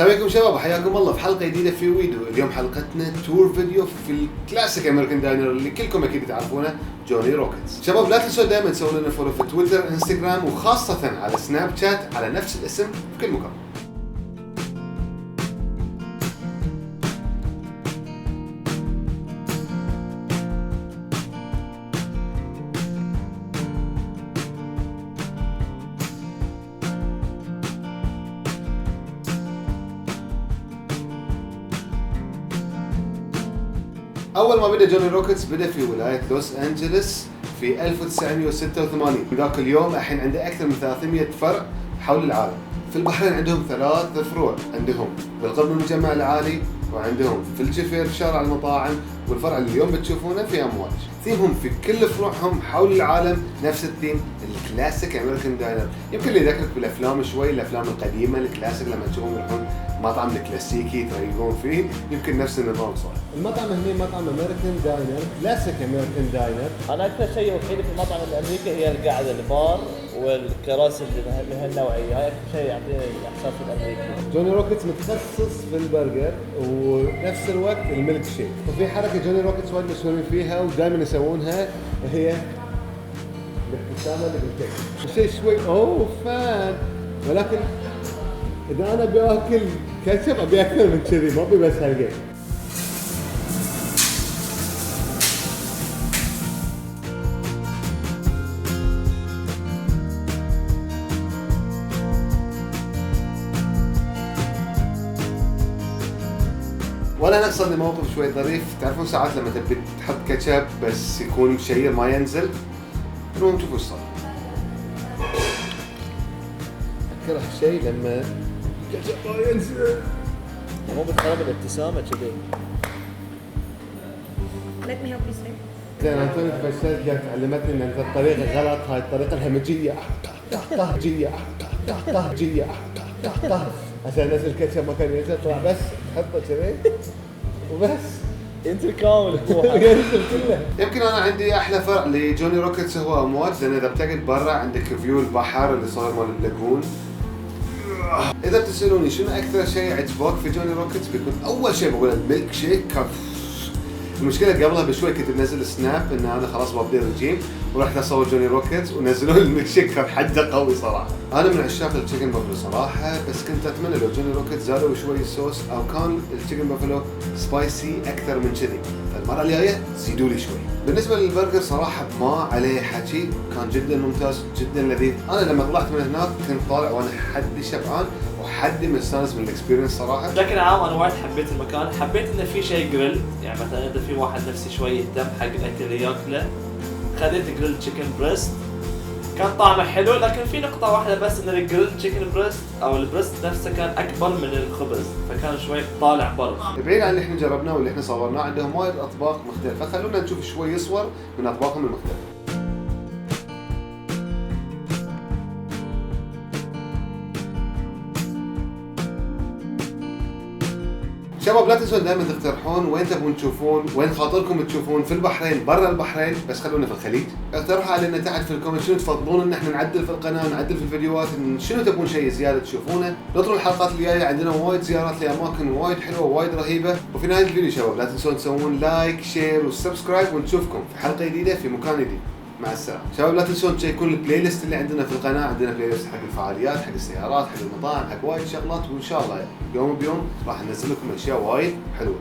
السلام عليكم شباب، حياكم الله في حلقه جديده في ويدو. اليوم حلقتنا تور فيديو في الكلاسيك امريكان داينر اللي كلكم اكيد تعرفونه، جوني روكيتس. شباب لا تنسوا دائما تسوون لنا فولو في تويتر، انستغرام، وخاصه على سناب شات على نفس الاسم في كل مكان. أول ما بدأ جوني روكيتس بدأ في ولاية لوس أنجلوس في 1986. من ذاك اليوم الحين عنده أكثر من 300 فرع حول العالم. في البحرين عندهم 3 فروع، عندهم بالقرب من المجمع العالي، وعندهم في الجفير في شارع المطاعم، والفرع اللي اليوم بتشوفونه في أمواج. ثيمهم في كل فروعهم حول العالم نفس الثيم، الكلاسيك امريكان داينر. يمكن اللي يذكرك بالافلام شوي، الافلام القديمه الكلاسيك لما تشوفون يروحون مطعم الكلاسيكي تريقون فيه، يمكن نفس النظام صار. المطعم هنا مطعم امريكان داينر، كلاسيك امريكان داينر. انا اكثر شيء وحيد في المطعم الامريكي هي القعده، البار والكراسي اللي من هالنوعيه، هاي اكثر شيء يعطيني الاحساس الامريكي. جوني روكيتس متخصص في البرجر ونفس الوقت الميلك شيك، وفي حركه جوني روكيتس وايد مشهورين فيها ودائما يسوونها، هي الابتسامه اللي بالكيك. شيء شوي فان، ولكن اذا انا باكل كاتشب ابي اكثر من كذي، ما ابي بس هالقد. ولا نقصد لي موقف شوي ظريف. تعرفون ساعات لما تبي تحط كاتشب بس يكون مشير ما ينزل؟ المهم شوفوا ايش صار. اكره شيء لما الكاتشب ما ينزل. مو بتخرب الابتسامه كذي. Let me help you sir. زين انتوني فشلت، قالت علمتني ان الطريقه غلط، هاي الطريقه الهمجيه طهجيه طهجيه عشان نزل الكاتشب ما كان ينزل، طلع بس تحطه كذي وبس انت كامل ينزل كله. يمكن انا عندي احلى فرع لجوني روكيتس هو امواج، لان اذا بتقعد برا عندك فيو البحر اللي صار مال اللاجون. اذا بتسالوني شنو اكثر شيء عجبك في جوني روكيتس، بيكون اول شيء بقول الميلك شيك. المشكله قبلها بشوي كنت منزل سناب ان انا خلاص ببدي رجيم، ورحت اصور جوني روكيتس ونزلوا لي الميلك شيك، كان حده قوي صراحه. انا من عشاق التشيكن بافلو صراحه، بس كنت اتمنى لو جوني روكيتس زادوا شوي صوص او كان التشيكن بافلو سبايسي اكثر من كذي، فالمره الجايه زيدوا لي شوي. بالنسبه للبرجر صراحه ما عليه حكي، كان جدا ممتاز جدا لذيذ. انا لما طلعت من هناك كنت طالع وانا حدي شبعان وحدي مستانس من الاكسبيرينس صراحه. بشكل عام انا وايد حبيت المكان، حبيت انه في شيء جريل، يعني مثلا اذا في واحد نفسي شوي يهتم حق الاكل اللي ياكله، خذيت جريل تشيكن بريست، كان طعمه حلو، لكن في نقطة واحدة بس ان الجريل تشيكن بريست او البريست نفسه كان اكبر من الخبز، فكان شوي طالع برا. بعيد عن اللي احنا جربناه واللي احنا صورناه، عندهم وايد اطباق مختلفة، خلونا نشوف شوي صور من اطباقهم المختلفة. شباب لا تنسون دائما تقترحون وين تبون تشوفون، وين خاطركم تشوفون في البحرين، برا البحرين، بس خلونا في الخليج. اقترحوا علينا تحت في الكومنت شنو تفضلون ان احنا نعدل في القناه، نعدل في الفيديوهات، شنو تبون شيء زياده تشوفونه. نطروا الحلقات الجايه، عندنا وايد زيارات لاماكن وايد حلوه وايد رهيبه. وفي نهايه الفيديو شباب لا تنسون تسوون لايك شير وسبسكرايب، ونشوفكم في حلقه جديده في مكان جديد. مع السلامه. شباب لا تنسون تشيكون البلاي ليست اللي عندنا في القناه، عندنا بلاي ليست حق الفعاليات، حق السيارات، حق المطاعم، حق وايد شغلات، وان شاء الله يوم بيوم راح ننزل لكم اشياء وايد حلوه.